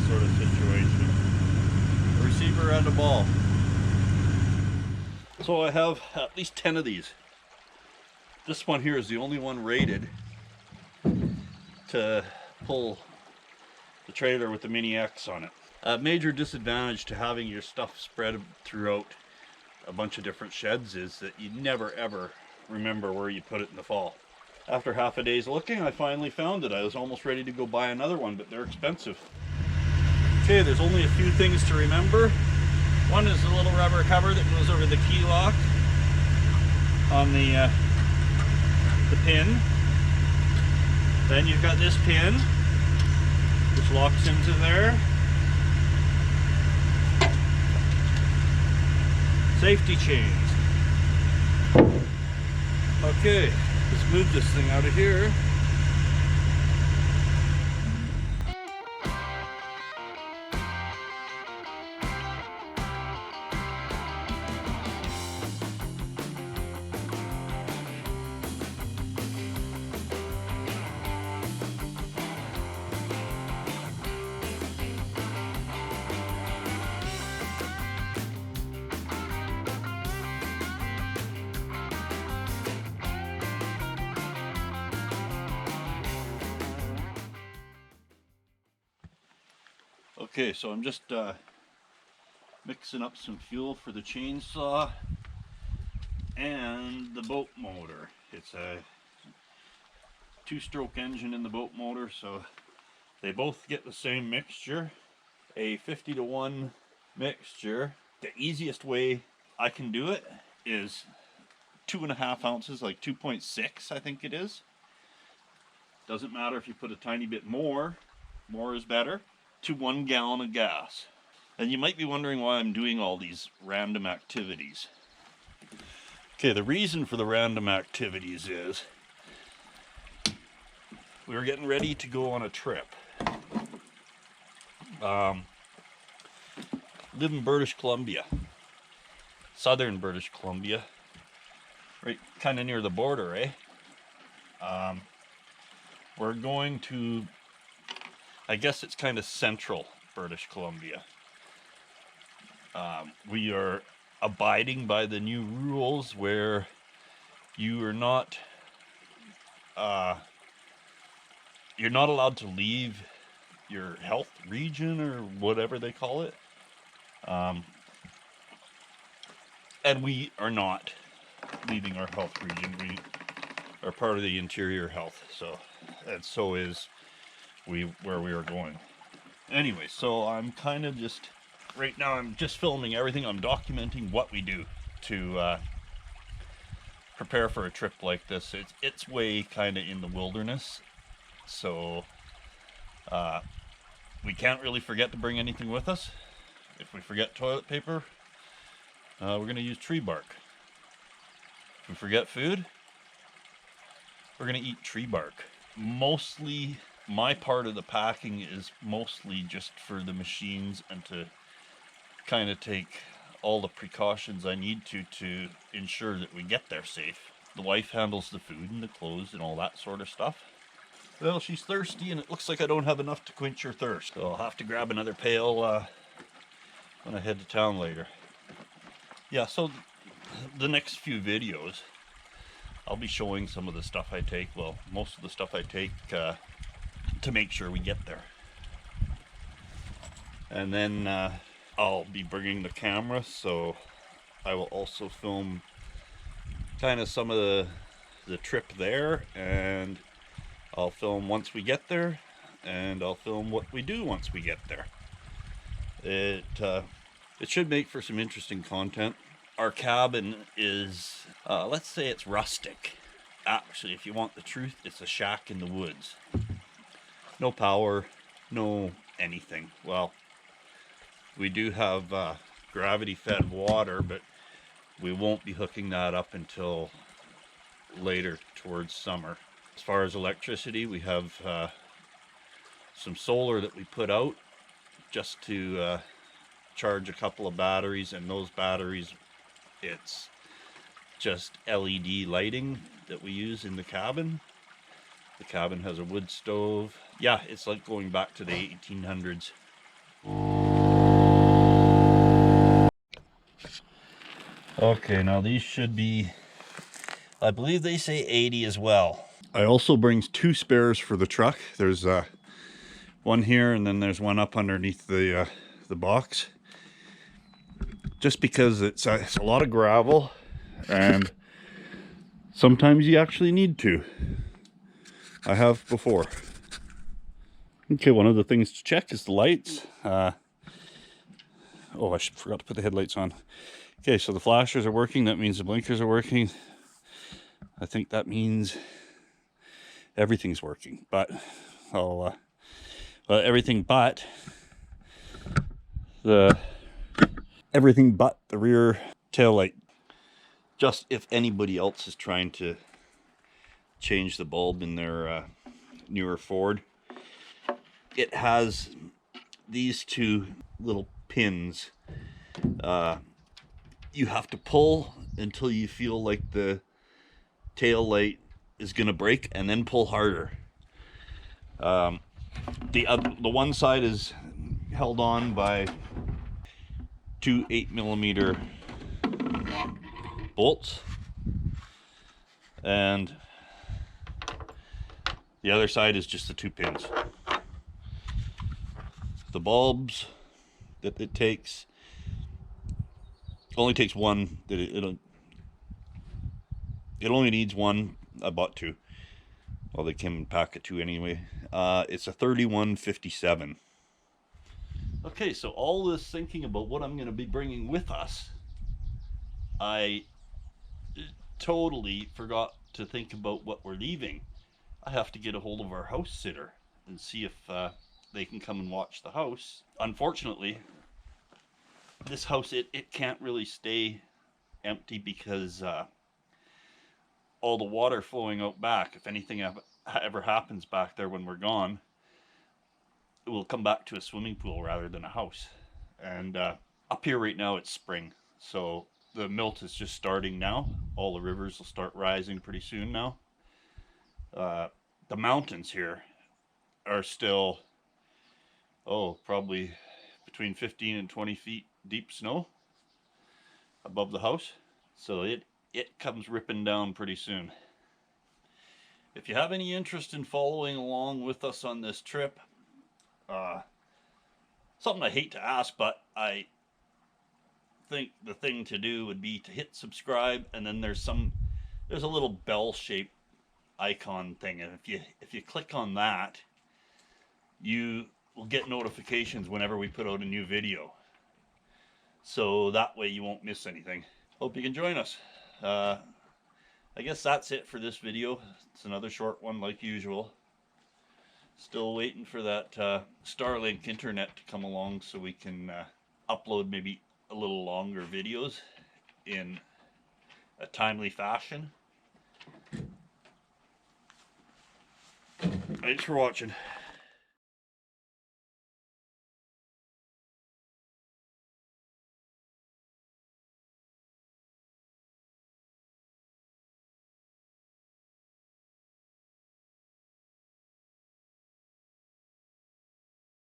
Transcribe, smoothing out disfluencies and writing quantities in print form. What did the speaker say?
sort of situation. A receiver and a ball. So I have at least 10 of these. This one here is the only one rated to pull the trailer with the Mini X on it. A major disadvantage to having your stuff spread throughout a bunch of different sheds is that you never ever remember where you put it in the fall. After half a day's looking, I finally found it. I was almost ready to go buy another one, but they're expensive. Okay, there's only a few things to remember. One is the little rubber cover that goes over the key lock on the pin. Then you've got this pin, which locks into there. Safety chains. Okay, let's move this thing out of here. Okay, so I'm just mixing up some fuel for the chainsaw and the boat motor. It's a 2-stroke engine in the boat motor, so they both get the same mixture, a 50-to-1 mixture. The easiest way I can do it is 2.5 ounces, like 2.6 I think it is. Doesn't matter if you put a tiny bit more is better, to 1 gallon of gas. And you might be wondering why I'm doing all these random activities. Okay, the reason for the random activities is we were getting ready to go on a trip. Live in British Columbia, southern British Columbia, right kind of near the border, eh? We're going to, I guess it's kind of central British Columbia. We are abiding by the new rules where you are not, you're not allowed to leave your health region or whatever they call it. And we are not leaving our health region. We are part of the interior health. So, and so is where we are going. Anyway, so I'm kind of just, right now I'm just filming everything. I'm documenting what we do to prepare for a trip like this. It's way kind of in the wilderness, so we can't really forget to bring anything with us. If we forget toilet paper, we're going to use tree bark. If we forget food, we're going to eat tree bark. Mostly, my part of the packing is mostly just for the machines and to kind of take all the precautions I need to ensure that we get there safe. The wife handles the food and the clothes and all that sort of stuff. Well, she's thirsty and it looks like I don't have enough to quench her thirst. So I'll have to grab another pail when I head to town later. Yeah, so the next few videos, I'll be showing some of the stuff I take. Well, most of the stuff I take to make sure we get there. And then I'll be bringing the camera, so I will also film kind of some of the trip there, and I'll film once we get there, and I'll film what we do once we get there. It should make for some interesting content. Our cabin is, let's say it's rustic. Actually, if you want the truth, it's a shack in the woods. No power, no anything. Well, we do have gravity-fed water, but we won't be hooking that up until later towards summer. As far as electricity, we have some solar that we put out just to charge a couple of batteries, and those batteries, it's just LED lighting that we use in the cabin. The cabin has a wood stove. Yeah, it's like going back to the 1800s. Okay, now these should be, I believe they say 80 as well. I also brings 2 spares for the truck. There's one here, and then there's one up underneath the box. Just because it's a lot of gravel, and sometimes you actually need to. I have before. Okay, one of the things to check is the lights. Oh, I forgot to put the headlights on. Okay, so the flashers are working. That means the blinkers are working. I think that means everything's working. But well, everything but the rear tail light. Just if anybody else is trying to change the bulb in their newer Ford, it has these 2 little pins. You have to pull until you feel like the tail light is gonna break, and then pull harder. The one side is held on by 2 8mm bolts, and the other side is just the 2 pins. The bulbs that it takes only takes one. It only needs one. I bought 2. Well, they came in a pack of 2 anyway. It's a 3157. Okay, so all this thinking about what I'm going to be bringing with us, I totally forgot to think about what we're leaving. I have to get a hold of our house sitter and see if they can come and watch the house. Unfortunately, this house, it can't really stay empty because all the water flowing out back, if anything ever happens back there when we're gone, it will come back to a swimming pool rather than a house. And up here right now it's spring, so the milt is just starting now. All the rivers will start rising pretty soon now. The mountains here are still, probably between 15 and 20 feet deep snow above the house. So it comes ripping down pretty soon. If you have any interest in following along with us on this trip, something I hate to ask, but I think the thing to do would be to hit subscribe, and then there's a little bell shaped icon thing, and if you click on that, you will get notifications whenever we put out a new video, so that way you won't miss anything. Hope you can join us. I guess that's it for this video. It's another short one like usual. Still waiting for that Starlink internet to come along so we can upload maybe a little longer videos in a timely fashion. Thanks for watching.